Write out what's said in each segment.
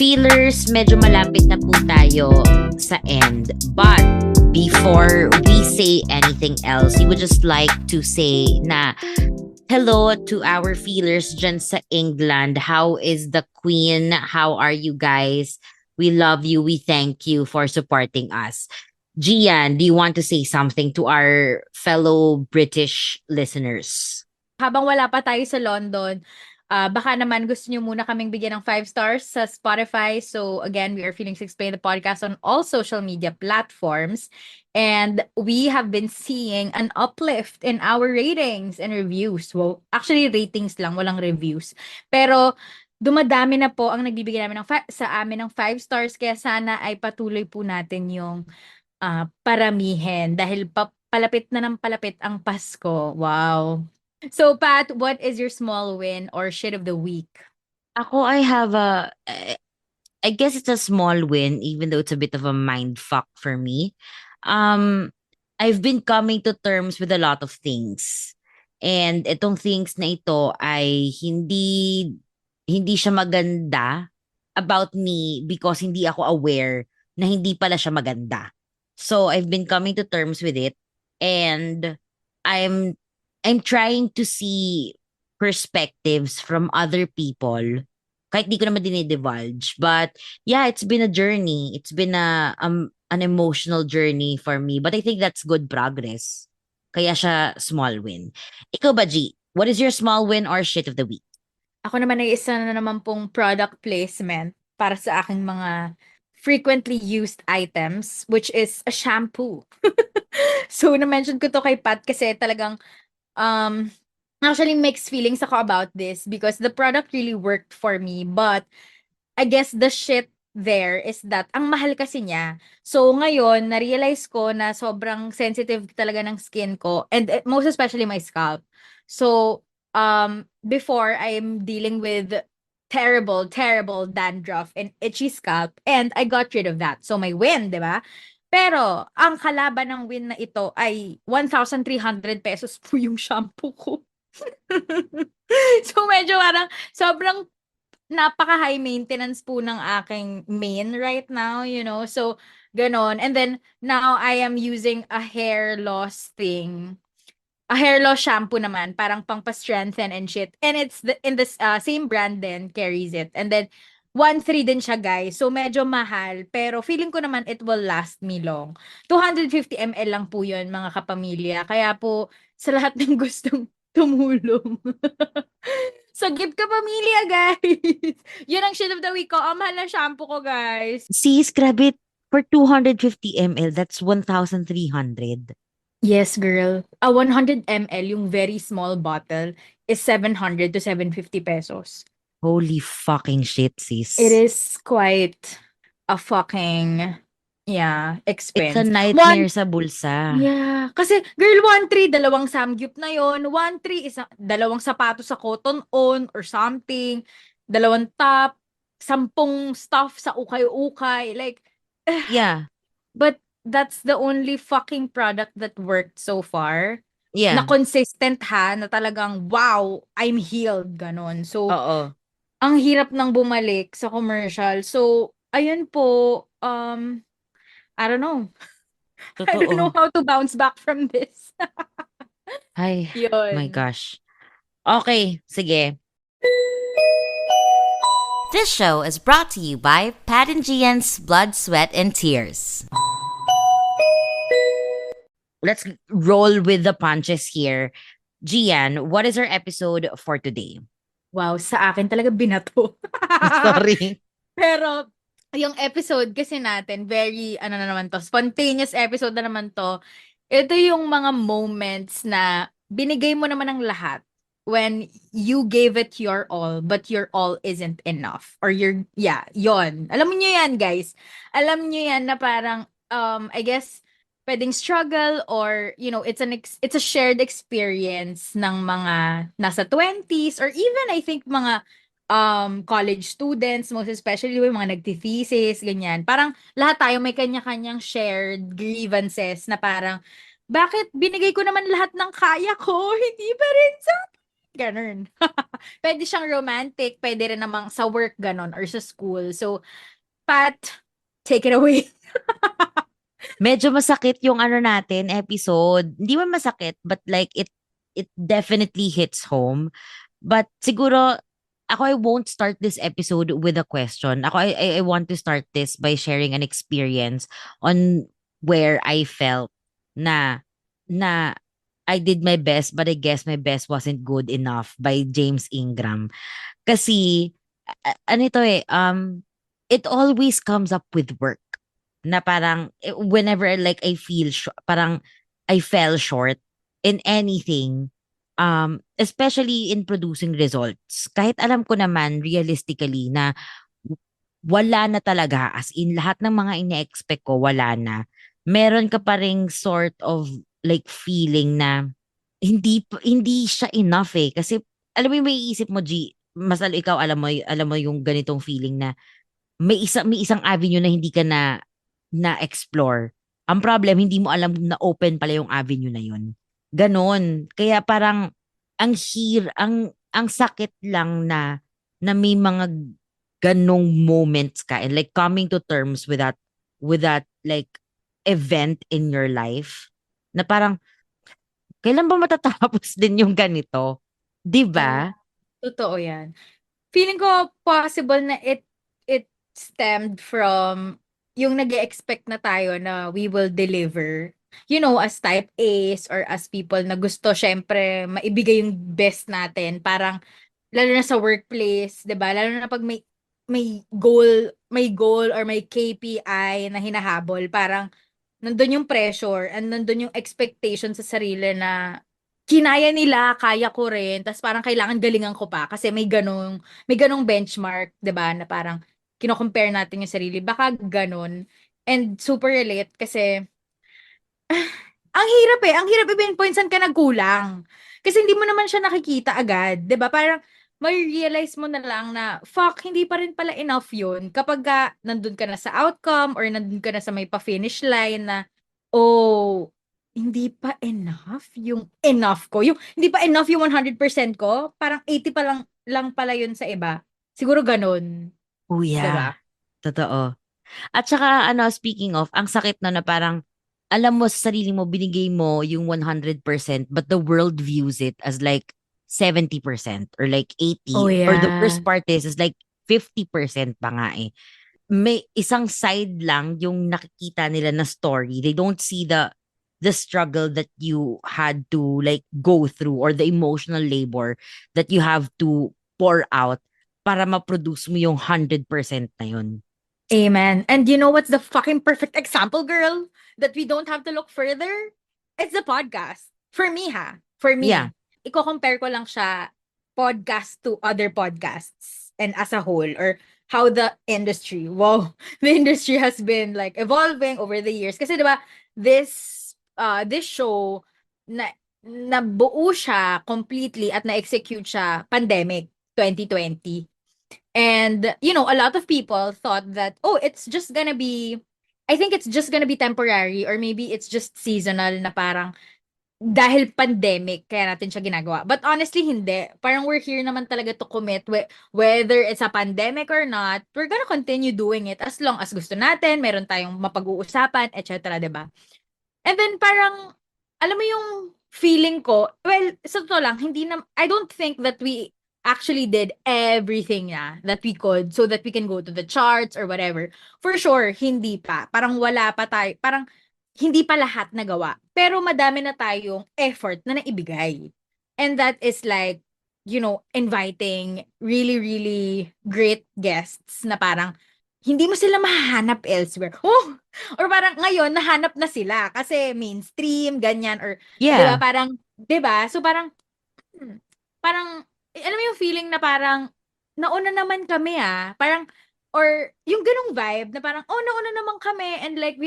Feelers, medyo malapit na po tayo sa end. But before we say anything else, we would just like to say na hello to our feelers dyan sa England. How is the Queen? How are you guys? We love you. We thank you for supporting us. Gian, do you want to say something to our fellow British listeners? Habang wala pa tayo sa London, baka naman gusto nyo muna kaming bigyan ng 5 stars sa Spotify. So again, we are Feelings Explain the podcast on all social media platforms. And we have been seeing an uplift in our ratings and reviews. Well, actually ratings lang, walang reviews. Pero dumadami na po ang nagbibigay namin sa amin ng 5 stars. Kaya sana ay patuloy po natin yung paramihin dahil palapit na ng palapit ang Pasko. Wow. So, Pat, what is your small win or shit of the week? Ako, I guess it's a small win, even though it's a bit of a mind fuck for me. I've been coming to terms with a lot of things. And itong things na ito ay hindi siya maganda about me because hindi ako aware na hindi pala siya maganda. So I've been coming to terms with it, and I'm I'm trying to see perspectives from other people. Kahit di ko naman dinidivulge. But yeah, it's been a journey. It's been an emotional journey for me. But I think that's good progress. Kaya siya small win. Ikaw ba, G? What is your small win or shit of the week? Ako naman ay isa na naman pong product placement para sa aking mga frequently used items, which is a shampoo. So, na-mention ko to kay Pat kasi talagang actually mixed feelings ako about this because the product really worked for me, but I guess the shit there is that ang mahal kasi niya. So ngayon, na-realize ko na sobrang sensitive talaga ng skin ko, and most especially my scalp. So before, I'm dealing with terrible, terrible dandruff and itchy scalp, and I got rid of that. So may win, 'di ba? Pero ang kalaban ng win na ito ay 1,300 pesos po yung shampoo ko. So medyo parang sobrang napaka-high maintenance po ng aking main right now, you know. So ganon. And then now I am using a hair loss thing. A hair loss shampoo naman, parang pang-pa-strengthen and shit. And it's in this same brand din carries it. And then 1.3 din siya, guys. So medyo mahal, pero feeling ko naman it will last me long. 250 ml lang po 'yun, mga kapamilya. Kaya po sa lahat ng gustong tumulong. So gift ka pamilya, guys. 'Yun ang shit of the week ko. Ang mahal na shampoo ko, guys. Sis, grabe. For 250 ml, that's 1,300. Yes, girl. A 100 ml, yung very small bottle, is 700 to 750 pesos. Holy fucking shit, sis. It is quite a fucking, yeah, It's a expense. nightmare sa bulsa. Yeah. Kasi, girl, 1.3, dalawang samgyup na yon. 1.3, dalawang sapatos sa cotton on or something. Dalawang top. 10 stuff sa ukay-ukay. Like, Yeah. but that's the only fucking product that worked so far. Na Yeah. consistent ha, na talagang, wow, I'm healed, ganon. So, Oo. ang hirap nang bumalik sa commercial. So, ayun po, I don't know. I don't know Totoo. how to bounce back from this. Ay, my Yun. gosh. Okay, sige. This show is brought to you by Pat and Gian's Blood, Sweat, and Tears. Let's roll with the punches here. Gian, what is our episode for today? Wow, sa akin talaga binato. Sorry. Pero, yung episode kasi natin, very, ano na naman to, spontaneous episode na naman to. Ito yung mga moments na binigay mo naman ang lahat when you gave it your all, but your all isn't enough. Or yon. Alam niyo yan, guys. Alam niyo yan na parang, I guess, pwedeng struggle or, you know, it's a shared experience ng mga nasa 20s or even, I think, mga college students, most especially yung mga nagti-thesis, ganyan. Parang lahat tayo may kanya-kanyang shared grievances na parang, bakit binigay ko naman lahat ng kaya ko, hindi pa rin sa Ganun. Pwede siyang romantic, pwede rin namang sa work ganon or sa school. So, Pat, take it away. Medyo masakit yung ano natin episode. Hindi man masakit, but like it definitely hits home. But siguro ako, I won't start this episode with a question. Ako, I want to start this by sharing an experience on where I felt na na I did my best, but I guess my best wasn't good enough, by James Ingram. Kasi ano ito it always comes up with work na parang whenever like I feel parang I fell short in anything, especially in producing results. Kahit alam ko naman realistically na wala na talaga, as in lahat ng mga ine-expect ko wala na. Meron ka pa ring sort of like feeling na hindi siya enough kasi alam mo yung may isip mo, G, masalo ikaw alam mo yung ganitong feeling na may isang avenue na hindi ka na-explore. Ang problem, hindi mo alam na open pala yung avenue na yun. Ganon. Kaya parang ang sakit lang na may mga ganong moments ka and like coming to terms with that like event in your life na parang kailan ba matatapos din yung ganito? 'Di ba? Totoo yan. Feeling ko possible na it stemmed from yung nag-expect na tayo na we will deliver. You know, as type A's or as people na gusto syempre maibigay yung best natin. Parang lalo na sa workplace, 'di ba? Lalo na pag may goal or may KPI na hinahabol, parang nandun yung pressure and nandun yung expectation sa sarili na kinaya nila, kaya ko rin, tas parang kailangan galingan ko pa kasi may ganong benchmark, 'di ba? Na parang kino-compare natin yung sarili. Baka ganon. And super relate kasi ang hirap i-pinpoint saan ka nagkulang. Kasi hindi mo naman siya nakikita agad, 'di ba? Parang mai-realize mo na lang na, fuck, hindi pa rin pala enough yun kapag nandun ka na sa outcome or nandun ka na sa may pa-finish line na, oh, hindi pa enough yung enough ko. Yung, hindi pa enough yung 100% ko. Parang 80 pa lang pala yun sa iba. Siguro ganun, Oh 'di yeah. ba? Totoo. At saka ano, speaking of, ang sakit na parang alam mo sa sarili mo, binigay mo yung 100%, but the world views it as like 70% or like Oh 80. Or the yeah. worst part is like 50% pa nga May isang side lang yung nakikita nila na story. They don't see the struggle that you had to like go through or the emotional labor that you have to pour out para ma-produce mo yung 100% na yun. Amen. And you know what's the fucking perfect example, girl? That we don't have to look further? It's the podcast. For me, ha? For Yeah. me. Iko-compare ko lang siya podcast to other podcasts and as a whole or how the industry, wow, the industry has been like evolving over the years. Kasi 'di ba, this show na nabuo siya completely at na-execute siya pandemic 2020. And, you know, a lot of people thought that, oh, I think it's just gonna be temporary or maybe it's just seasonal na parang dahil pandemic kaya natin siya ginagawa. But honestly, hindi. Parang we're here naman talaga to commit whether it's a pandemic or not, we're gonna continue doing it as long as gusto natin, meron tayong mapag-uusapan, etc., 'di ba? And then parang, alam mo yung feeling ko, well, sa totoo lang, I don't think that we actually did everything that we could so that we can go to the charts or whatever. For sure, hindi pa. Parang wala pa tayo, parang hindi pa lahat nagawa. Pero madami na tayong effort na naibigay. And that is like, you know, inviting really, really great guests na parang hindi mo sila mahanap elsewhere. Oh, or parang ngayon nahanap na sila kasi mainstream ganyan or 'di ba Yeah. parang 'di ba? So parang hmm, parang alam mo yung feeling na parang nauna naman kami parang or yung ganung vibe na parang oh nauna naman kami and like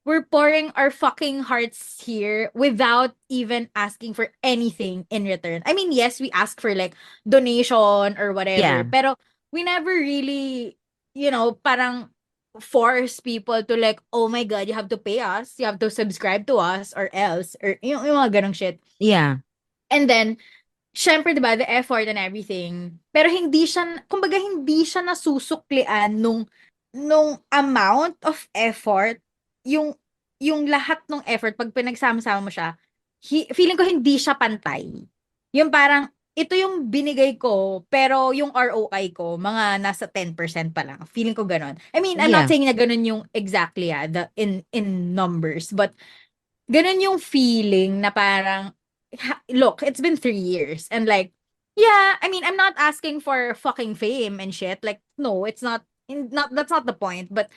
we're pouring our fucking hearts here without even asking for anything in return. I mean, yes, we ask for like donation or whatever, Yeah. pero we never really, you know, parang force people to like, oh my God, you have to pay us, you have to subscribe to us or else, or yung mga ganong shit. Yeah. And then, syempre, 'di ba, the effort and everything. Pero hindi siya, kumbaga hindi siya nasusuklian nung amount of effort, yung yung lahat ng effort pag pinagsama-sama mo siya, feeling ko hindi siya pantay. Yung parang ito yung binigay ko, pero yung ROI ko, mga nasa 10% pa lang. Feeling ko ganun. I mean, I'm not Yeah. saying na ganun yung exactly, the in numbers, but ganun yung feeling na parang, look, it's been 3 years. And like, yeah, I mean, I'm not asking for fucking fame and shit. Like, no, it's not, that's not the point. But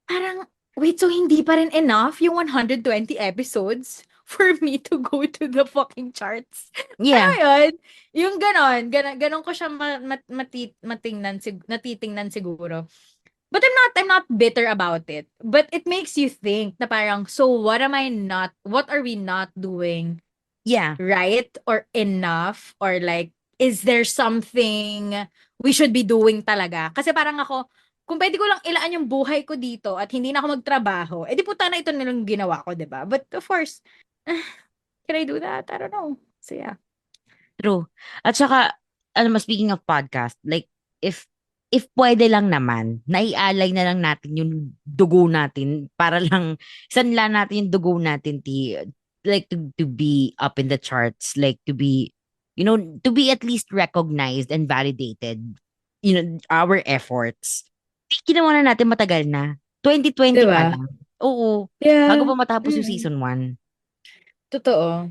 parang, wait, so hindi pa rin enough yung 120 episodes for me to go to the fucking charts? Alam mo Yeah. yun? Yung ganon ko siya natitingnan siguro. But I'm not bitter about it. But it makes you think na parang, so what are we not doing Yeah. right or enough, or like, is there something we should be doing talaga? Kasi parang ako, kung pwede ko lang ilaan yung buhay ko dito at hindi na ako magtrabaho, di puta na ito nilang ginawa ko, 'di ba? But of course, can I do that? I don't know. So yeah. True. At saka, alam mo, speaking of podcast, like, if pwede lang naman, naialay na lang natin yung dugo natin para lang, sanla natin yung dugo natin, like, to be up in the charts, like, to be, to be at least recognized and validated, our efforts. Ginawa na natin matagal na. 2020 pa 'Di ba? lang. Oo. Bago Yeah. pa matapos yung Mm. season 1. Totoo.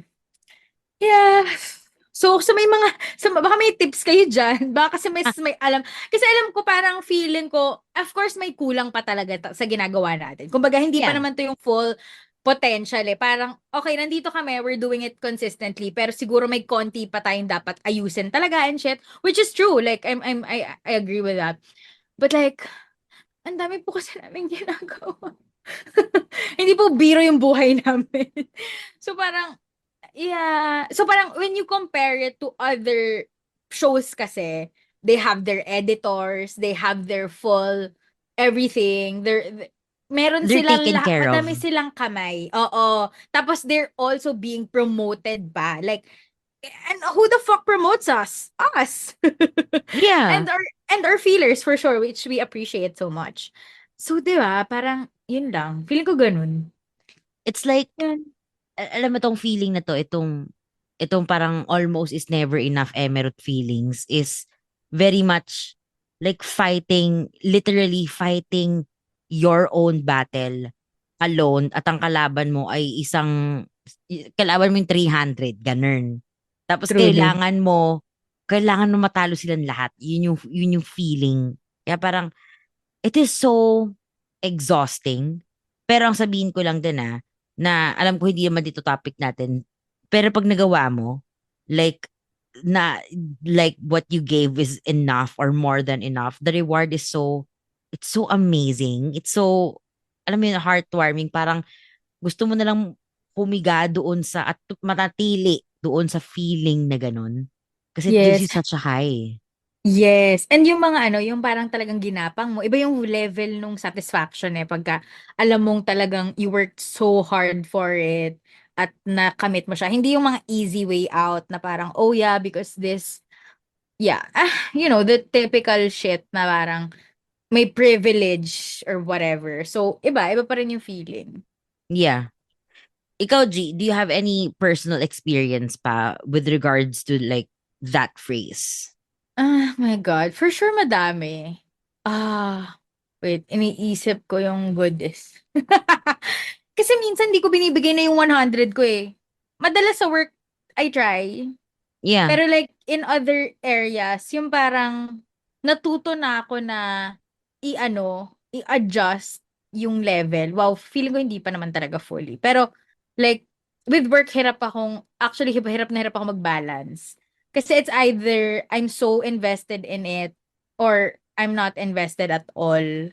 Yeah. So, baka may tips kayo dyan. Baka kasi may alam. Kasi alam ko, parang feeling ko, of course, may kulang pa talaga sa ginagawa natin. Kumbaga, hindi pa Yeah. naman to yung full potential eh. Parang, okay, nandito kami, we're doing it consistently, pero siguro may konti pa tayong dapat ayusin talaga and shit. Which is true. Like, I agree with that. But like, ang dami po kasi namin ginagawa. Hindi po biro yung buhay namin. So, parang, yeah. So parang when you compare it to other shows kasi, they have their editors, they have their full everything. Meron They're silang taken care of. madami silang kamay. Oo. Tapos they're also being promoted pa. Like, and who the fuck promotes us? Us. Yeah. And our feelers for sure, which we appreciate so much. So, di ba? Parang, yun lang. Feeling ko ganun. It's like, Yan. alam mo tong feeling na to, itong parang almost is never enough emerald feelings is very much like literally fighting your own battle alone at ang kalaban mo ay kalaban mo yung 300, ganun. Tapos Truly. kailangan mo matalo silang lahat. Yun yung feeling. Kaya parang, it is so exhausting. Pero ang sabihin ko lang din na alam ko hindi naman dito topic natin, pero pag nagawa mo, like, na, like, what you gave is enough or more than enough, the reward is it's so amazing. It's so, alam mo yun, heartwarming. Parang gusto mo na lang pumiga doon at manatili doon sa feeling na ganun. Kasi it gives Yes. you such a high. Yes. And yung mga yung parang talagang ginapang mo, iba yung level nung satisfaction pagka alam mong talagang you worked so hard for it at nakamit mo siya. Hindi yung mga easy way out na parang, oh yeah, because this, yeah, the typical shit na parang may privilege or whatever. So, iba pa rin yung feeling. Yeah. Ikaw, G, do you have any personal experience pa with regards to like that phrase? Ah, my God. For sure, madami. Wait, iniisip ko yung goodness. Kasi minsan di ko binibigay na yung 100 ko eh. Madalas sa work, I try. Yeah. Pero like, in other areas, yung parang natuto na ako na i-adjust yung level. Wow, feeling ko hindi pa naman talaga fully. Pero like, with work, actually, hirap na hirap ako mag-balance. Kasi it's either I'm so invested in it or I'm not invested at all.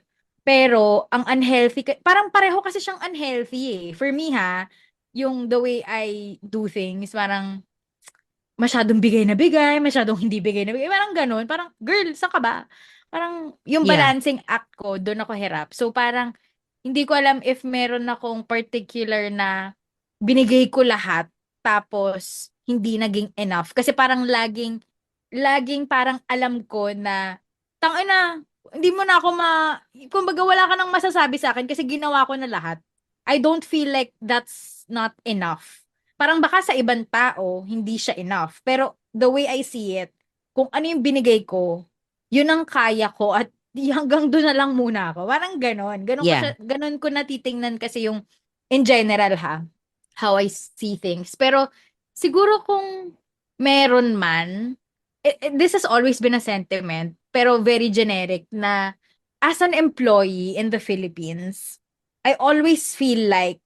Pero, ang unhealthy, parang pareho kasi siyang unhealthy eh. For me yung the way I do things, parang masyadong bigay na bigay, masyadong hindi bigay na bigay. Parang ganun. Parang, girl, saan ka ba? Parang, yung Yeah. balancing act ko, doon ako hirap. So, parang, hindi ko alam if meron akong particular na binigay ko lahat, tapos, hindi naging enough. Kasi parang laging parang alam ko na, tangina, hindi mo na ako kumbaga wala ka nang masasabi sa akin kasi ginawa ko na lahat. I don't feel like that's not enough. Parang baka sa ibang tao, hindi siya enough. Pero the way I see it, kung ano yung binigay ko, yun ang kaya ko at hanggang doon na lang muna ako. Parang ganon. Yeah. Ganon ko natitingnan kasi yung in general how I see things. Pero siguro kung meron man, this has always been a sentiment, pero very generic na as an employee in the Philippines, I always feel like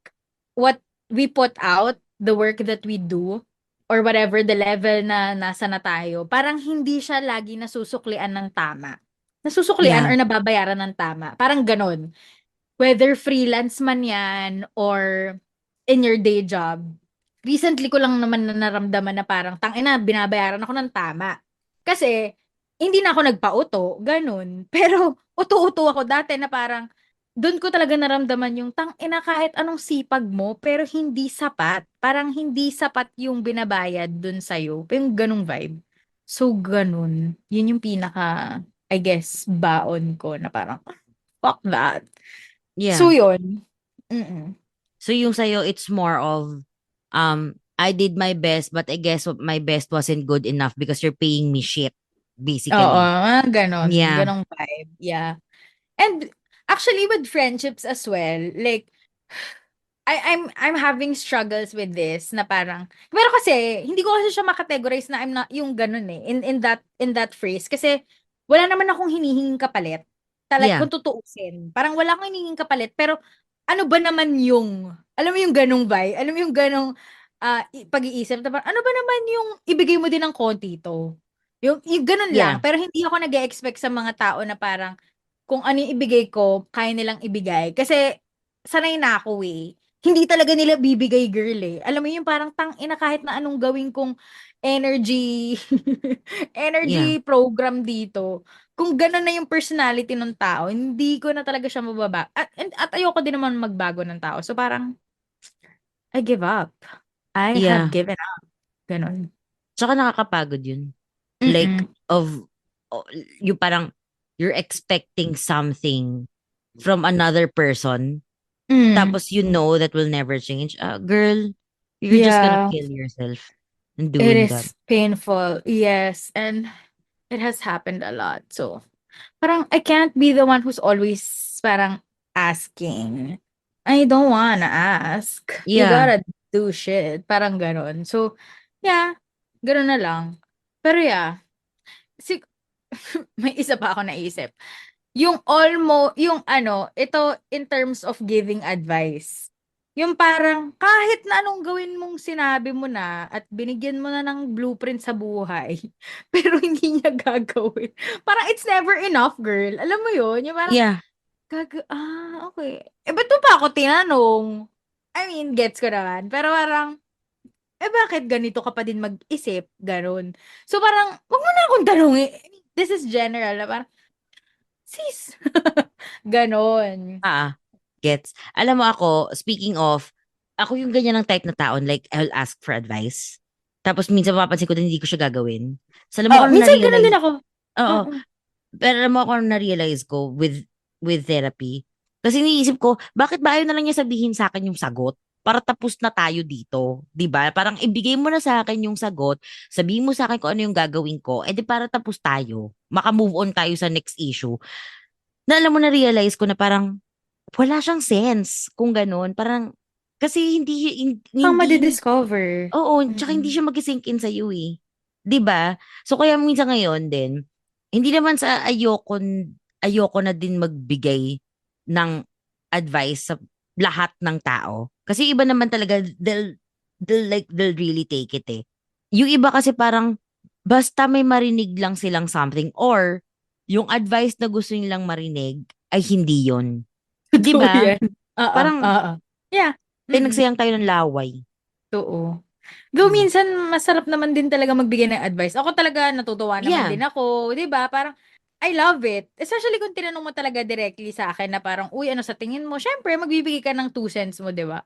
what we put out, the work that we do, or whatever the level na nasa na tayo, parang hindi siya lagi nasusuklian ng tama. Nasusuklian Yeah. or nababayaran ng tama. Parang ganon. Whether freelance man yan or in your day job. Recently ko lang naman na naramdaman na parang tangina binabayaran ako ng tama. Kasi hindi na ako nagpa-uto, ganun. Pero uto-uto ako dati na parang doon ko talaga naramdaman yung tangina kahit anong sipag mo pero hindi sapat. Parang hindi sapat yung binabayad doon sa'yo. Yung ganung vibe. So ganun. Yun yung pinaka, I guess, baon ko na parang fuck that. So Yeah. yun. Mm. So yung sa'yo, it's more of, I did my best, but I guess my best wasn't good enough because you're paying me shit, Oo, basically. ganon. Yeah. Ganong vibe. Yeah. And actually with friendships as well, like I'm having struggles with this na parang pero kasi hindi ko kasi siya makategorize na I'm not yung ganun eh in that phrase kasi wala naman akong hinihinging kapalit. Yeah. Kung tutuusin, parang wala akong hinihinging kapalit pero ano ba naman yung alam mo yung ganung vibe, alam mo yung ganong pag-iisip na parang ano ba naman yung ibigay mo din ng konti to. Yung ganun lang Yeah. pero hindi ako nag-expect sa mga tao na parang kung ano yung ibigay ko, kaya nilang ibigay. Kasi, sanay na ako eh. Hindi talaga nila bibigay, girl eh. Alam mo yung parang tang-ina kahit na anong gawin kong energy, Yeah. energy program dito. Kung gano'n na yung personality ng tao, hindi ko na talaga siya mababa. At ayoko din naman magbago ng tao. So parang, I give up. I have Yeah. given up. Ganon. Tsaka nakakapagod yun. Like, Mm-mm. oh, yung parang, you're expecting something from another person, Mm. tapos you know that will never change. Girl, you're just gonna Yeah, kill yourself in it doing that. is painful. Yes. And it has happened a lot. So, parang I can't be the one who's always parang asking. I don't wanna ask. You Yeah. gotta do shit. Parang ganon. So, yeah, ganon na lang. Pero yeah, si may isa pa ako naisip. Yung ito in terms of giving advice. Yung parang kahit na anong gawin mong sinabi mo na at binigyan mo na ng blueprint sa buhay, pero hindi niya gagawin. Parang it's never enough, girl. Alam mo yun? Yung parang, Yeah. okay. Ba't mo pa ako tinanong? I mean, gets ko naman. Pero parang, bakit ganito ka pa din mag-isip? Ganon. So parang, wag mo na akong tanongin. I mean, this is general na parang, sis. Ganon. Gets. Alam mo ako, speaking of, ako yung ganyan ng type na taon, like, I'll ask for advice. Tapos minsan mapapansin ko din hindi ko siya gagawin. So, alam mo Oh, kung minsan ganon din na-realize, ako. oo, Mm. pero alam mo kung na-realize ko with therapy. Kasi iniisip ko, bakit ba ayaw na lang niya sabihin sa akin yung sagot? Para tapos na tayo dito. 'Di ba? Parang ibigay mo na sa akin yung sagot, sabihin mo sa akin kung ano yung gagawin ko, edi para tapos tayo. Maka-move on tayo sa next issue. Na alam mo na-realize ko na parang, wala siyang sense kung gano'n. Parang, kasi Pang hindi, madi-discover. oo, tsaka hindi Mm. siya mag-sink in sa'yo eh. 'Di ba? So kaya minsan ngayon din, hindi naman sa ayoko na din magbigay ng advice sa lahat ng tao. Kasi iba naman talaga, they'll really take it eh. Yung iba kasi parang, basta may marinig lang silang something or yung advice na gusto nilang marinig ay hindi yon. 'Di Totoo ba? yan. Oo, Parang oo. Yeah. Mm. pinagsayang tayo ng laway. Totoo. Though Hmm. minsan masarap naman din talaga magbigay ng advice. Ako talaga natutuwa naman Yeah. din ako, 'di ba? Parang I love it. Especially kung tinanong mo talaga directly sa akin na parang, uy, ano sa tingin mo? Syempre, magbibigay ka ng 2 cents mo, 'di ba?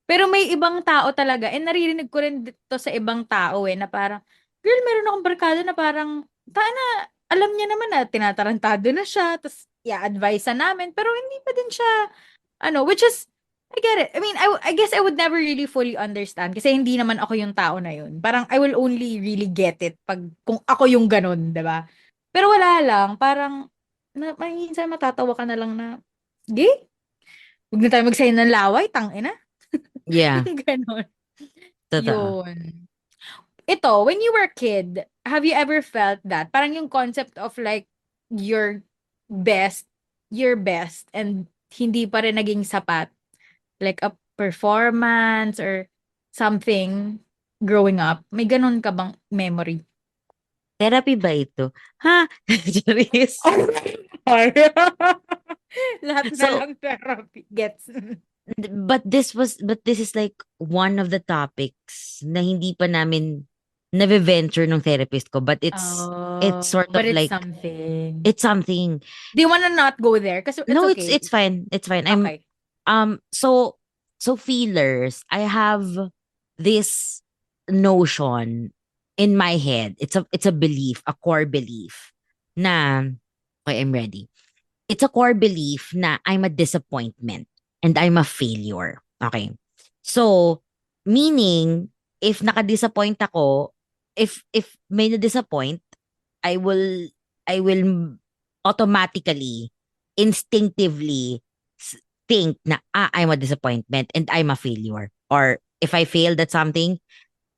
Pero may ibang tao talaga, and naririnig ko rin dito sa ibang tao na parang, girl, meron akong barkada na parang, na, alam niya naman na tinatarantado na siya, tapos i-advise na namin, pero hindi pa din siya, which is, I get it. I mean, I guess I would never really fully understand kasi hindi naman ako yung tao na yun. Parang I will only really get it pag kung ako yung ganun, 'di ba? Pero wala lang, parang minsan matatawa ka na lang na, gay? Huwag na tayo magsayin ng laway, tangina. Yeah, Yung ganon. totoo. Yun. Ito, when you were a kid, have you ever felt that? Parang yung concept of like your best, your best, and hindi pa rin naging sapat. Like a performance or something growing up. May ganon ka bang memory? Therapy ba ito? Ha? Charis. Lahat na So, lang therapy. Gets. but this is like one of the topics na hindi pa namin na-venture nung therapist ko, but it's sort But of it's like, something. it's something. Do you wanna not go there? Kasi it's No, okay. it's fine. It's fine. Okay. So feelers, I have this notion in my head. It's a belief, a core belief na, okay, I'm ready. It's a core belief na I'm a disappointment and I'm a failure. Okay. So, meaning, if naka-disappoint ako, if may na-disappoint, I will I will automatically, instinctively think na I'm a disappointment and I'm a failure. Or if I failed at something,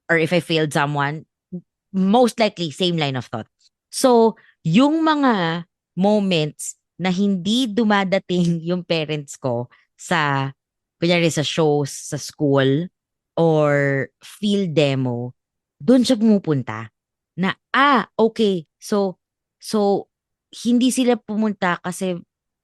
or if I failed someone, most likely same line of thought. So, yung mga moments na hindi dumadating yung parents ko sa, kunyari sa shows, sa school, or field demo, doon siya pumupunta. Na, okay. So, hindi sila pumunta kasi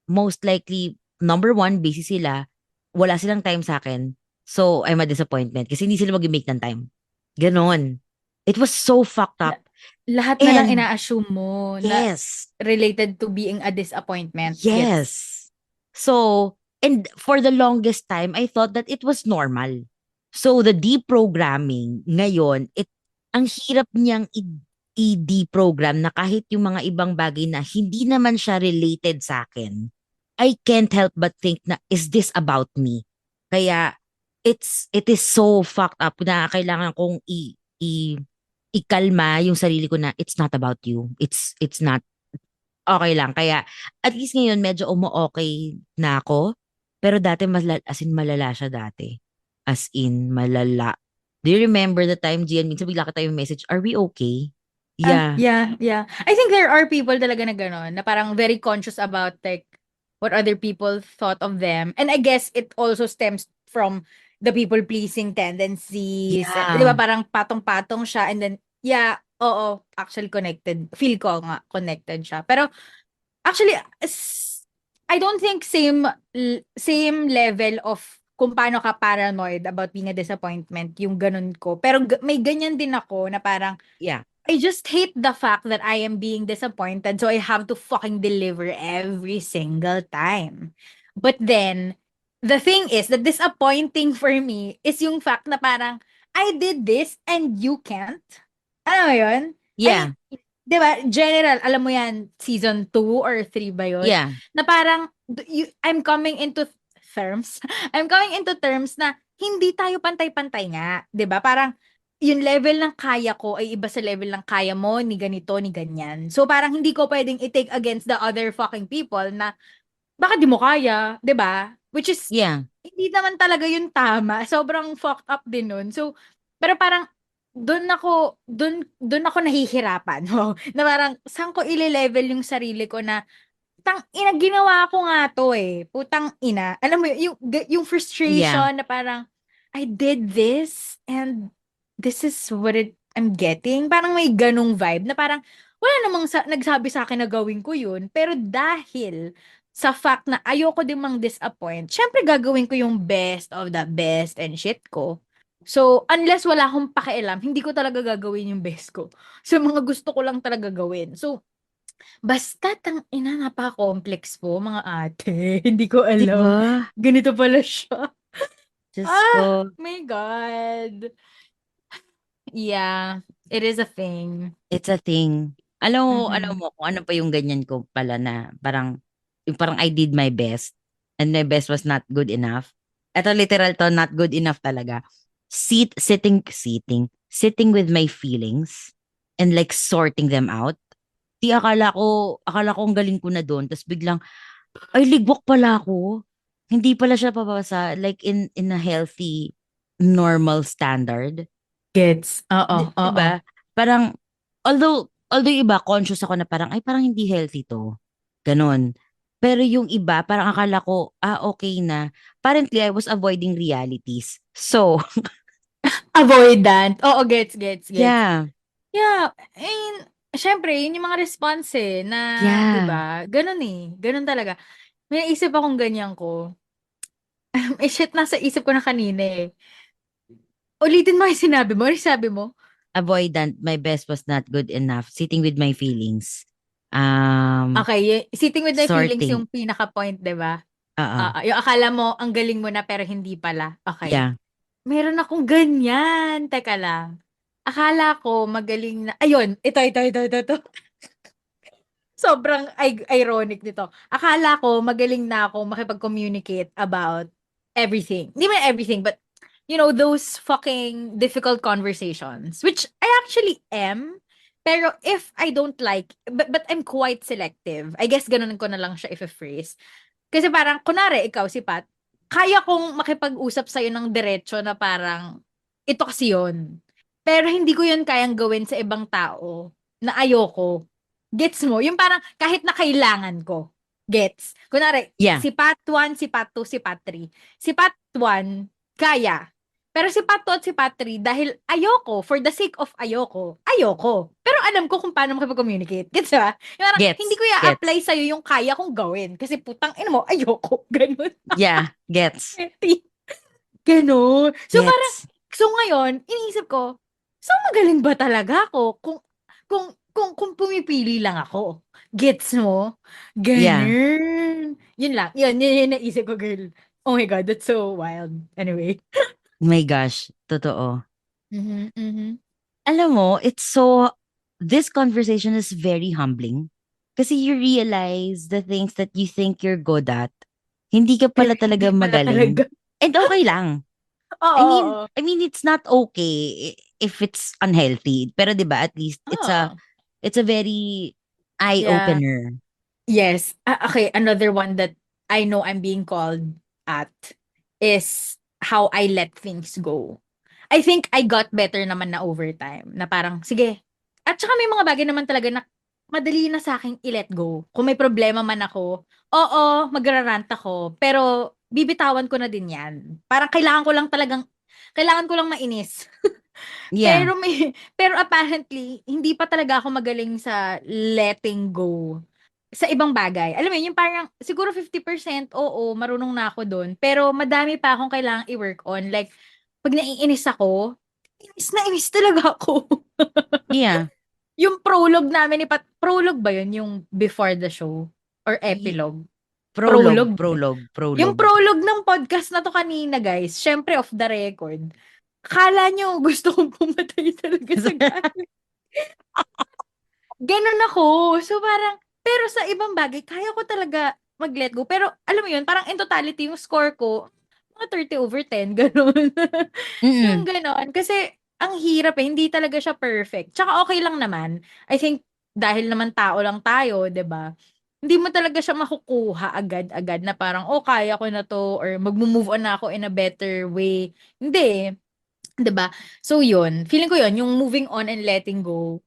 most likely, number one, busy sila, wala silang time sa akin. So, I'm a disappointment kasi hindi sila mag-make ng time. Ganon. It was so fucked up. Lahat na lang And, ina-assume mo na yes. related to being a disappointment. Gets. Yes. So, and for the longest time, I thought that it was normal. So, the deprogramming, ngayon, ang hirap niyang i-deprogram na kahit yung mga ibang bagay na hindi naman siya related sa akin, I can't help but think na, is this about me? Kaya, it is so fucked up na kailangan kong ikalma yung sarili ko na it's not about you. It's not okay lang. Kaya, at least ngayon, medyo umu-okay na ako. Pero dati, as in, malala siya dati. As in, malala. Do you remember the time, Gian, minsan bigla kita yung message, are we okay? Yeah. Yeah. I think there are people talaga na gano'n, na parang very conscious about like what other people thought of them. And I guess it also stems from the people-pleasing tendencies. Yeah. Di ba parang patong-patong siya and then, yeah, oo, actually connected. Feel ko nga, connected siya. Pero actually, I don't think same level of kung paano ka paranoid about being a disappointment, yung ganun ko. Pero may ganyan din ako na parang, Yeah. I just hate the fact that I am being disappointed, so I have to fucking deliver every single time. But then, the thing is, the disappointing for me is yung fact na parang, I did this and you can't. Alam mo yun? Yeah. Di ba, general, alam mo yan, season 2 or 3 ba yun? Yeah. Na parang, I'm coming into terms, I'm coming into terms na hindi tayo pantay-pantay nga. Di ba? Parang, yung level ng kaya ko ay iba sa level ng kaya mo, ni ganito, ni ganyan. So, parang hindi ko pwedeng i-take against the other fucking people na, bakit di mo kaya? Di ba? Which is, Yeah. hindi naman talaga yung tama. Sobrang fucked up din nun. So, pero parang, doon ako nahihirapan. Wow. Na parang, saan ko ile-level yung sarili ko na, putang ina, ginawa ko nga to eh. Putang ina. Alam mo, yung frustration na parang, I did this and this is what I'm getting. Parang may ganong vibe na parang, wala namang nagsabi sa akin na gawin ko yun. Pero dahil sa fact na ayoko din mang disappoint, syempre gagawin ko yung best of the best and shit ko. So, unless wala akong pakialam, hindi ko talaga gagawin yung best ko. So, mga gusto ko lang talaga gawin. So, basta napaka-complex po, mga ate. Hindi ko alam. Diba? Ganito pala siya. Diyos Ah, ko. my God. Yeah, it is a thing. It's a thing. Alam Mhm. mo kung ano pa yung ganyan ko pala na parang I did my best and my best was not good enough. Ito literal to, not good enough talaga. Sitting with my feelings and like sorting them out. Di akala ko ang galing ko na doon. Tapos biglang, ay, ligwak pala ako. Hindi pala siya pabasa like in a healthy, normal standard. Gets. Oo, Di oo. ba? Parang, although yung iba, conscious ako na parang, ay, parang hindi healthy to. Ganon. Pero yung iba, parang akala ko, okay na. Apparently, I was avoiding realities. So, Avoidant. Oo, gets. yeah. Yeah, and syempre yun yung mga response, na 'di Yeah. ba, gano'n, gano'n talaga. May naisip akong ganyan ko. Shit nasa isip ko na kanina, Ulitin mo yung sinabi mo, ano sabi mo? Avoidant, my best was not good enough. Sitting with my feelings. Okay, sitting with my feelings Sorting. yung pinaka-point, 'di ba? Oo. Oo, yung akala mo ang galing mo na pero hindi pala, okey. Yeah. Meron akong ganyan, teka lang. Akala ko magaling na ayun, ito. Sobrang ironic nito. Akala ko magaling na ako makipag-communicate about everything. Hindi man everything, but those fucking difficult conversations, which I actually am. Pero if I don't like, but I'm quite selective. I guess ganun ko na lang siya if-phrase. Kasi parang, kunwari, ikaw, si Pat, kaya kong makipag-usap sa'yo ng diretso na parang, ito kasi yun. Pero hindi ko yun kayang gawin sa ibang tao na ayoko. Gets mo? Yung parang kahit na kailangan ko. Gets? Kunwari, Yeah. si Pat 1, si Pat 2, si Pat 3. Si Pat 1, kaya. Pero si Pat 2 at si Pat 3, dahil ayoko, for the sake of ayoko. Pero alam ko kung paano makipag-communicate. Gets ba? Yung parang, hindi Gets. ko i-apply Gets. sa'yo yung kaya kong gawin. Kasi putang ina mo, ayoko. Ganun. Yeah. Gets. Ganun. So parang, Gets. so ngayon, iniisip ko, so magaling ba talaga ako kung pumipili lang ako? Gets mo? Yeah. Ganun. Yun lang. Yun naisip ko, girl. Oh my God, that's so wild. Anyway. My gosh. Totoo. Mhm. Alam mo, this conversation is very humbling. Kasi you realize the things that you think you're good at, hindi ka Pero pala hindi talaga pala talaga. magaling. And okay lang. Oo, oo. I mean it's not okay if it's unhealthy. Pero 'di ba, at least Oo. it's a very eye Yeah. opener. Yes. Okay, another one that I know I'm being called at is how I let things go. I think I got better naman na over time, na parang, sige. At saka may mga bagay naman talaga na madali na sa akin i-let go. Kung may problema man ako, oo, magrarant ako, pero bibitawan ko na din yan. Parang kailangan ko lang mainis. Yeah. Pero apparently, hindi pa talaga ako magaling sa letting go sa ibang bagay. Alam mo yun, yung parang siguro 50% oo, marunong na ako dun. Pero madami pa akong kailangang i-work on. Like, pag naiinis ako, inis na inis talaga ako. Yeah. Yung prologue namin ni Pat, prologue ba yun? Yung before the show? Or Y- epilogue? Prologue, Prologue. prologue, Yung prologue. prologue ng podcast na to kanina, guys, syempre off the record. Akala nyo gusto kong pumatay talaga sa galit. Ganun ako. So parang, pero sa ibang bagay, kaya ko talaga mag-let go. Pero alam mo yun, parang in totality, yung score ko, mga 30/10, ganun. Yung Mm. ganon. Kasi, ang hirap hindi talaga siya perfect. Tsaka okay lang naman. I think, dahil naman tao lang tayo, 'di ba? Hindi mo talaga siya makukuha agad-agad na parang, oh, kaya ko na to, or magmo-move on na ako in a better way. Hindi. 'Di ba? So yun, feeling ko yun, yung moving on and letting go,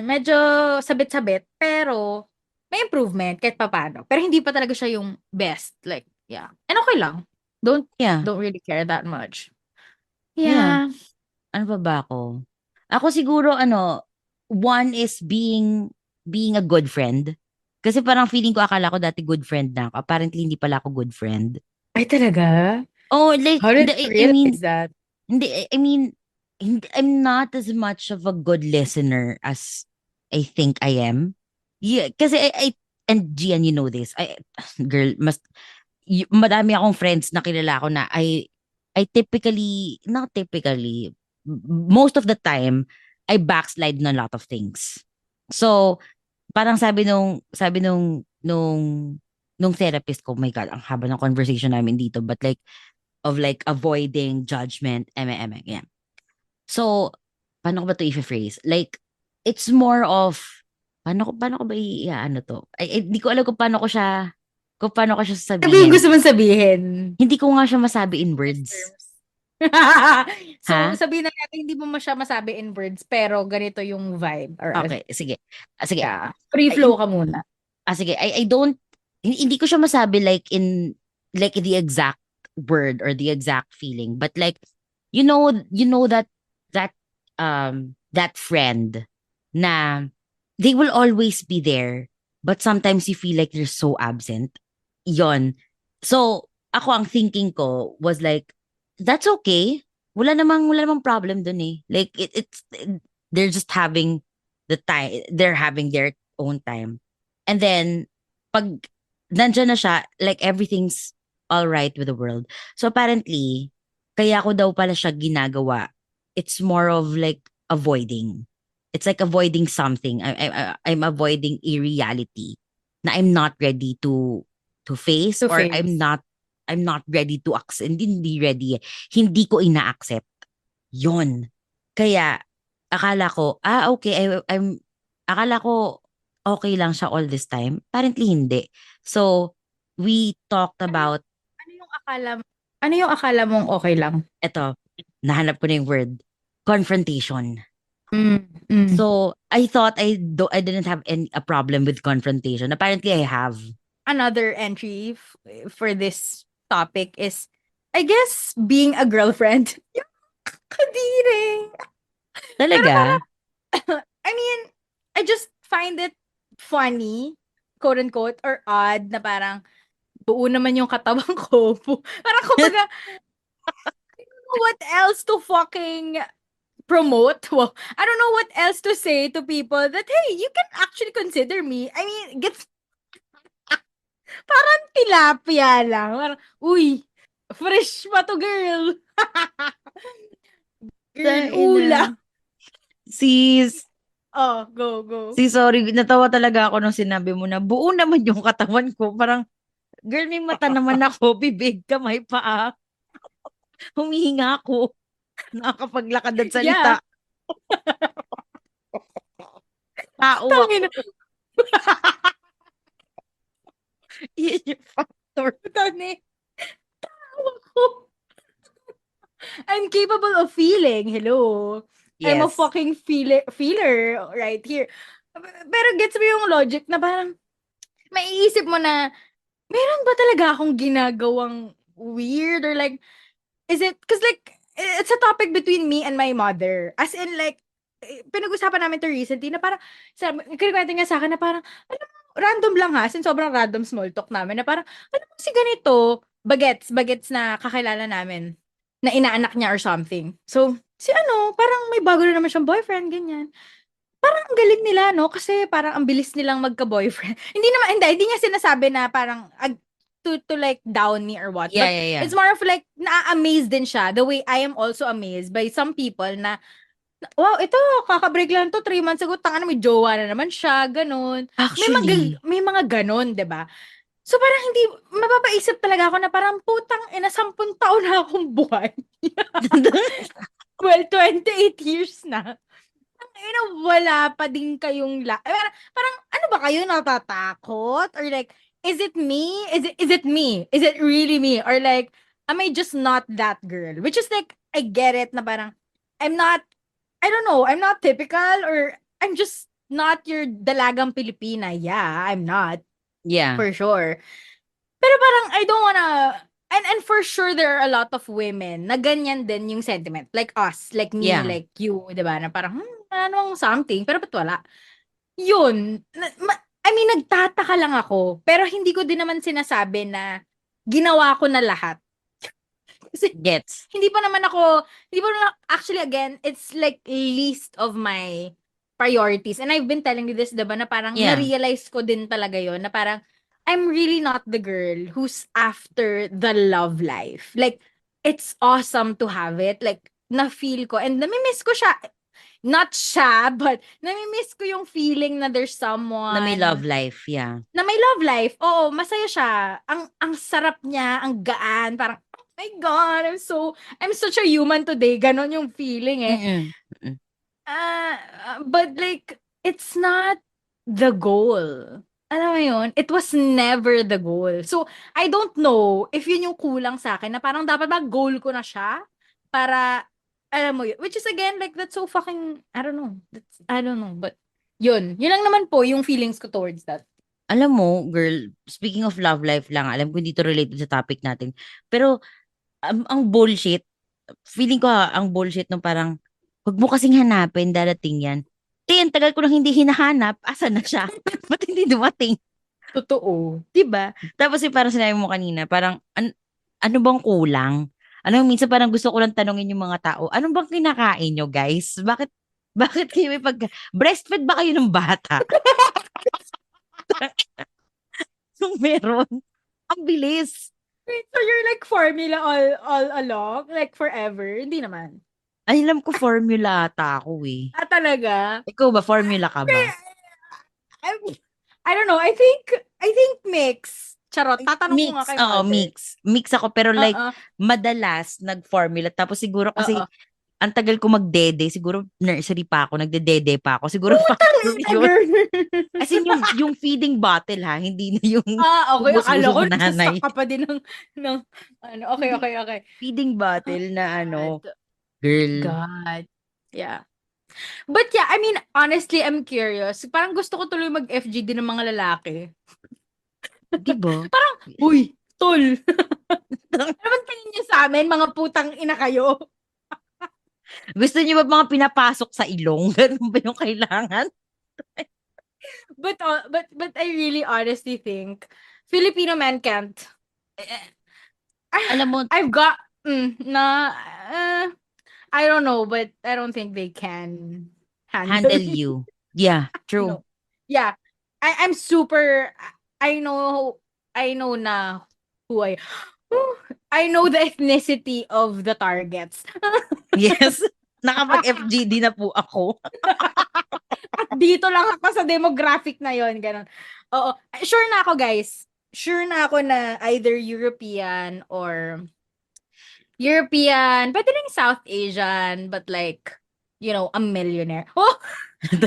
medyo sabit-sabit, pero may improvement kahit papaano. Pero hindi pa talaga siya yung best. Like, yeah. And okay lang. Don't Yeah. don't really care that much. Yeah. Yeah. Ano pa ba ako? Ako siguro one is being a good friend. Kasi parang feeling ko akala ko dati good friend na ako. Apparently hindi pala ako good friend. Ay, talaga? Oh, like How did hindi, you I mean realize that? hindi I mean I'm not as much of a good listener as I think I am. Yeah, kasi and Gian, you know this. Girl, madami akong friends na kilala ko na I typically, not typically, most of the time, I backslide on a lot of things. So, parang sabi nung therapist ko, oh my God, ang haba ng conversation namin dito, but like, of like avoiding judgment, yeah. So, paano ko ba to i-phrase? Like, it's more of, paano ko ba ano to? Di ko alam kung paano ko siya Ano yung sasabihin. gusto mong sabihin? Hindi ko nga siya masabi in words. Terms. So, Ha? sabihin na natin, hindi mo siya masabi in words, pero ganito yung vibe. Or, Okay, sige. Sige. yeah. Free Ay, flow ka muna. sige. I don't, hindi ko siya masabi like in the exact word or the exact feeling, but like, that that friend na they will always be there, but sometimes you feel like you're so absent. Yon. So, ako ang thinking ko was like, that's okay. Wala namang problem dun eh. Like, they're just having the time, they're having their own time. And then, pag nandyan na siya, like everything's all right with the world. So apparently, kaya ko daw pala siya ginagawa. It's more of like avoiding. It's like avoiding something. I'm avoiding a reality na I'm not ready to face, To or face. I'm not ready to accept. Hindi ready. Hindi ko ina-accept. Yon. Kaya akala ko, okay, akala ko okay lang siya all this time. Apparently hindi. So we talked about, Ano yung akala mong okay lang? eto, nahanap ko na yung word, confrontation. Mm. So I thought I didn't have a problem with confrontation. Apparently I have. Another entry for this topic is, I guess, being a girlfriend. Kadiri. Talaga? I mean, I just find it funny, quote unquote, or odd na parang buo naman yung katawan ko. Parang kumbaga, I don't know what else to fucking promote. Well, I don't know what else to say to people that, hey, you can actually consider me. I mean, gets parang tilapia lang. Parang, uy, fresh pa to, girl. Girl, ula. Sis, Oh, go. sorry, natawa talaga ako nung sinabi mo na buo naman yung katawan ko. Parang, girl, may mata naman ako, bibig, kamay, paa. Humihinga ako. Nakakapaglakad at salita. Yeah. Tao Tangina. ako. Yan yung factor. Tani. Tao ako. I'm capable of feeling. Hello. I'm a Yes. fucking feeler right here. Pero gets mo yung logic na parang maiisip mo na meron ba talaga akong ginagawang weird, or like, is it, cause like, it's a topic between me and my mother. As in like, pinag-usapan namin to recently na parang, kinikwento niya sa akin na parang, alam mo, random lang ha, since sobrang random small talk namin, na parang, alam mo si ganito, bagets na kakilala namin, na inaanak niya or something. So, si parang may bago na naman siyang boyfriend, ganyan. Parang ang galing nila, no? Kasi parang ang bilis nilang magka-boyfriend. Hindi niya sinasabi na parang, to like down me or what. Yeah, But yeah. it's more of like, na-amaze din siya, the way I am also amazed by some people na, wow, ito, kaka-break lang to, 3 months ago, tanga na, may jowa na naman siya, ganun. Actually, May mga ganun, 'di ba? So parang hindi, mapapaisip talaga ako na parang putang ina, 10 taon na akong buhay. Well, 28 years na. Ang ina, wala pa din kayong parang ano ba kayo, natatakot? Or like, is it me? Is it me? Is it really me? Or like, am I just not that girl? Which is like, I get it na parang, I don't know, I'm not typical, or I'm just not your dalagang Pilipina. Yeah, I'm not. yeah. For sure. Pero parang I don't wanna, and for sure there are a lot of women na ganyan din yung sentiment. Like us, like me, Yeah. like you, 'di ba? Na parang, wala namang something, pero ba't wala? Yun. I mean, nagtataka lang ako, pero hindi ko din naman sinasabi na ginawa ko na lahat. Kasi Gets. hindi pa naman actually, again, it's like least of my priorities. And I've been telling you this, diba, na parang Yeah. na-realize ko din talaga yon na parang I'm really not the girl who's after the love life. Like, it's awesome to have it. Like, na-feel ko and nami-miss ko siya. Not siya, but nami-miss ko yung feeling na there's Na may love someone life, yeah. na may love life. Oo, masaya siya. Ang sarap niya, ang gaan, parang oh my God, I'm such a human today. Ganon yung feeling eh. Mm-mm. Mm-mm. But like, it's not the goal. Alam mo yun? It was never the goal. So, I don't know if yun yung kulang sa akin na parang dapat ba goal ko na siya para, alam mo yun. Which is again, like, that's so fucking, I don't know. I don't know. But, yun. Yun lang naman po yung feelings ko towards that. Alam mo, girl, speaking of love life lang, alam ko hindi to related sa topic natin. Pero, ang bullshit, feeling ko ang bullshit nung parang, wag mo kasing hanapin, darating yan. Ang tagal ko nang hindi hinahanap, asa na siya? Ba't hindi dumating? Totoo. Diba? Tapos yung parang sinabi mo kanina, parang, ano bang kulang? Ano, minsan parang gusto ko lang tanongin yung mga tao, ano bang kinakain nyo, guys? Bakit kayo may breastfeed ba kayo ng bata? Kung meron, ang bilis. Wait, so you're like formula all along? Like forever? Hindi naman. Ay, alam ko formula ata ako eh. Talaga? Ikaw ba, formula ka ba? I don't know. I think mix. Charot. Tatanong ko nga kay Oo, mother. mix. Mix ako, pero like, Oo. madalas, nag-formula. Tapos siguro kasi, Oo. ang tagal ko magdede, siguro nursery pa ako, nagdedede pa ako. Siguro factor Ina, yun. girl. As in, yung feeding bottle ha, hindi na yung Okay. Akala ubos-ubos ko na nanay. nagsasak ka pa din ng ano. Okay. Feeding bottle na ano, God. girl. God. Yeah. But yeah, I mean, honestly, I'm curious. Parang gusto ko tuloy mag-FGD ng mga lalaki. Diba? Parang, uy, tol. Ano bang tingin niyo sa amin? Mga putang ina kayo. Gusto niyo ba mga pinapasok sa ilong? Ganun ba yung kailangan? But I really honestly think Filipino men can't. Alam mo, I've got I don't know, but I don't think they can handle handle you. Yeah, true. No. Yeah. I'm super I know na who I know the ethnicity of the targets. Yes. Nakapag-FGD na po ako. At dito lang ako sa demographic na yon, ganun. Oo. Sure na ako, guys. Sure na ako na either European, pwede rin South Asian, but like, a millionaire. Oh,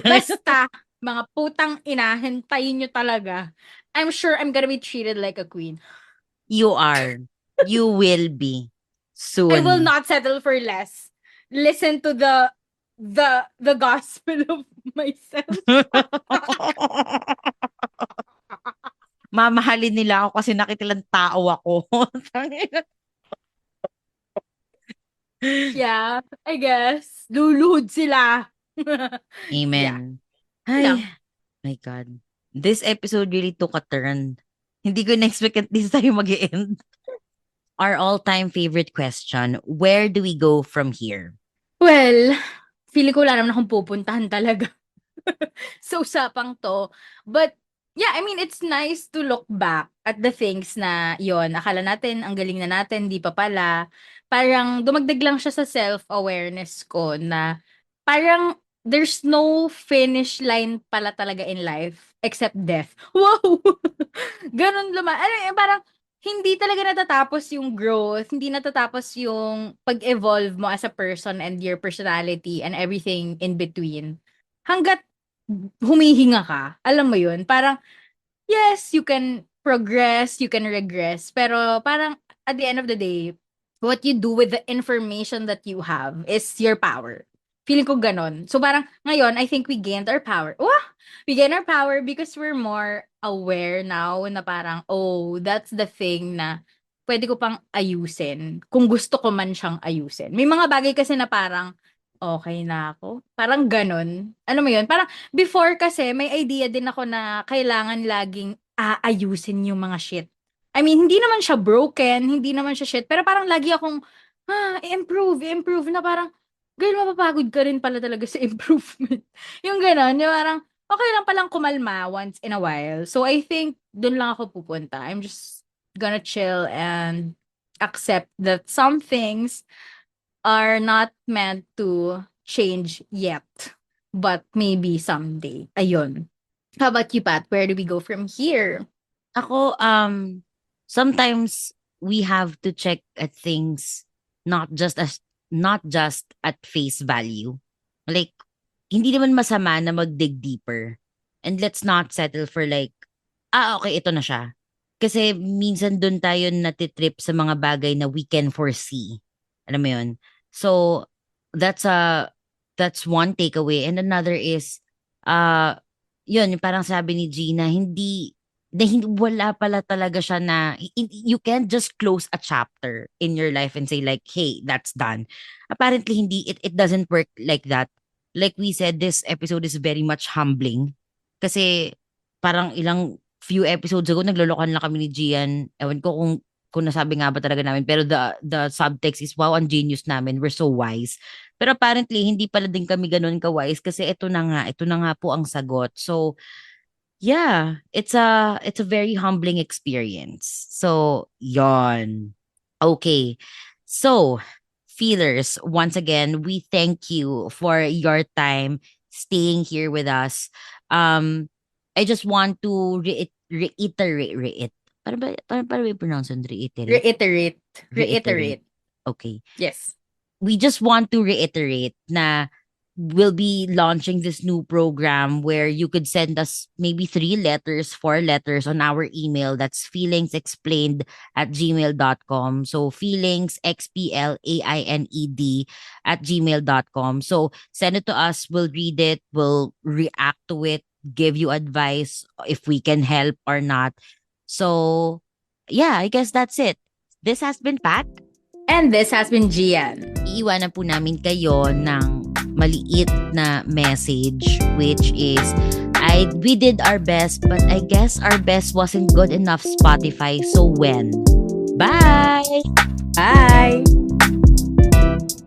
basta, mga putang ina, hintayin nyo talaga. I'm sure I'm gonna be treated like a queen. You are. You will be. Soon. I will not settle for less. Listen to the gospel of myself. Mamahalin nila ako kasi nakitilang tao ako. Yeah, I guess. Luluhod sila. Amen. Lang. Ay, my God. This episode really took a turn. Hindi ko na-expect at this tayo mag-end. Our all-time favorite question, where do we go from here? Well, feeling ko wala naman akong pupuntahan talaga sa usapang to. But, yeah, I mean, it's nice to look back at the things na yon. Akala natin, ang galing na natin, di pa pala. Parang dumagdag lang siya sa self-awareness ko na parang there's no finish line pala talaga in life except death. Wow! Ganun naman. Parang hindi talaga natatapos yung growth, hindi natatapos yung pag-evolve mo as a person and your personality and everything in between. Hanggat humihinga ka, alam mo yun, parang, yes, you can progress, you can regress, pero parang at the end of the day, what you do with the information that you have is your power. Feeling ko ganon. So parang ngayon, I think we gained our power. We gained our power because we're more aware now na parang, oh, that's the thing na pwede ko pang ayusin kung gusto ko man siyang ayusin. May mga bagay kasi na parang, okay na ako. Parang ganon. Ano mo yun? Parang before kasi, may idea din ako na kailangan laging aayusin yung mga shit. I mean, hindi naman siya broken, hindi naman siya shit, pero parang lagi akong, improve na parang, girl, mapapagod ka rin pala talaga sa improvement. Yung gano'n, yung parang, okay lang palang kumalma once in a while. So, I think, dun lang ako pupunta. I'm just gonna chill and accept that some things are not meant to change yet, but maybe someday. Ayun. How about you, Pat? Where do we go from here? Ako, sometimes we have to check at things not just at face value. Like, hindi naman masama na mag-dig deeper. And let's not settle for like, okay, ito na siya. Kasi minsan dun tayo natitrip sa mga bagay na we can foresee. Alam mo yun? So, that's one takeaway. And another is, uh, yun, yung parang sabi ni Gina, hindi wala pala talaga siya na you can't just close a chapter in your life and say like, hey, that's done. Apparently hindi, it doesn't work like that. Like we said, this episode is very much humbling kasi parang ilang few episodes ago naglolokohan lang kami ni Gian. Ewan ko kung nasabi nga ba talaga namin, pero the subtext is, wow, ang genius namin, we're so wise. Pero apparently hindi pala din kami ganun ka-wise kasi ito na nga po ang sagot. So yeah, it's a very humbling experience. So, yon. Okay. So, feelers, once again, we thank you for your time staying here with us. I just want to reiterate. Paano ba i-pronounce yun? Reiterate. Okay. Yes. We just want to reiterate na we'll be launching this new program where you could send us maybe 3 letters, 4 letters on our email. That's feelingsexplained@gmail.com. So feelings, XPLAINED @gmail.com. So send it to us. We'll read it. We'll react to it, give you advice if we can help or not. So yeah, I guess that's it. This has been Pat. And this has been Gian. Iiwanan po namin kayo ng maliit na message, which is, we did our best, but I guess our best wasn't good enough, Spotify. So when? Bye! Bye!